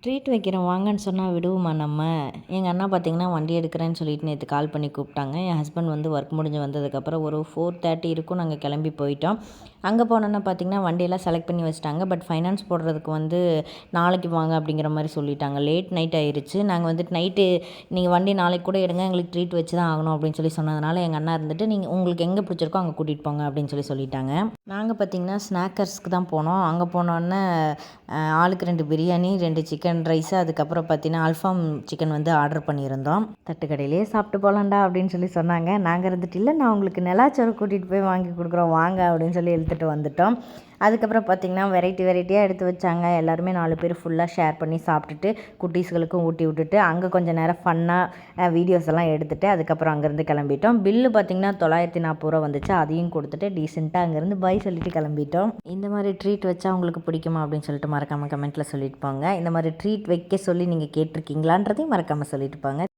Treat வைக்கிறோம் வாங்கன்னு சொன்னால் விடுவோமா நம்ம? எங்கள் அண்ணா பார்த்திங்கன்னா வண்டி எடுக்கிறேன்னு சொல்லிட்டு நேற்று கால் பண்ணி கூப்பிட்டாங்க. என் ஹஸ்பண்ட் வந்து ஒர்க் முடிஞ்சு வந்ததுக்கப்புறம் ஒரு 4:30 இருக்கும் நாங்கள் கிளம்பி போயிட்டோம். அங்கே போனோன்னா பார்த்திங்கன்னா வண்டியெல்லாம் செலக்ட் பண்ணி வச்சுட்டாங்க. பட் ஃபைனான்ஸ் போடுறதுக்கு வந்து நாளைக்கு வாங்க அப்படிங்கிற மாதிரி சொல்லிட்டாங்க. லேட் நைட் ஆயிடுச்சு. நாங்கள் வந்துட்டு நைட்டு நீங்கள் வண்டி நாளைக்கு கூட எடுங்க, எங்களுக்கு ட்ரீட் வச்சு தான் ஆகணும் அப்படின்னு சொன்னதுனால எங்கள் அண்ணா இருந்துட்டு நீங்கள் உங்களுக்கு எங்கே பிடிச்சிருக்கோ அங்கே கூட்டிகிட்டு போங்க அப்படின்னு சொல்லிட்டாங்க. நாங்கள் பார்த்திங்கன்னா ஸ்நாக்கர்ஸ்க்கு தான் போனோம். அங்கே போனோன்னே ஆளுக்கு 2 பிரியாணி, 2 சிக்கன் ரைஸு, அதுக்கப்புறம் பார்த்தீங்கன்னா அல்ஃபாம் சிக்கன் வந்து ஆர்டர் பண்ணியிருந்தோம். தட்டுக்கடையிலே சாப்பிட்டு போகலான்டா அப்படின்னு சொன்னாங்க. நாங்கள் இருந்துட்டு இல்லை நான் உங்களுக்கு நிலாச்சோறு கூட்டிகிட்டு போய் வாங்கி கொடுக்குறோம் வாங்க அப்படின்னு எடுத்துகிட்டு வந்துட்டோம். அதுக்கப்புறம் பார்த்திங்கன்னா வெரைட்டியாக எடுத்து வச்சாங்க. எல்லாருமே 4 பேர் ஃபுல்லாக ஷேர் பண்ணி சாப்பிட்டுட்டு குட்டீஸ்களுக்கும் ஊட்டி விட்டுட்டு அங்கே கொஞ்சம் நேரம் ஃபன்னாக வீடியோஸ் எல்லாம் எடுத்துகிட்டு அதுக்கப்புறம் அங்கேருந்து கிளம்பிட்டோம். பில்லு பார்த்திங்கன்னா 940 ரூபா வந்துச்சு. அதையும் கொடுத்துட்டு டீசெண்டாக அங்கேருந்து பை சொல்லிட்டு கிளம்பிட்டோம். இந்த மாதிரி ட்ரீட் வச்சா உங்களுக்கு பிடிக்குமா அப்படின்னு சொல்லிட்டு மறக்காமல் கமெண்ட்டில் சொல்லிட்டு போங்க. இந்த மாதிரி ட்ரீட் வைக்க சொல்லி நீங்கள் கேட்டிருக்கீங்களான்றதையும் மறக்காமல் சொல்லிட்டு போங்க.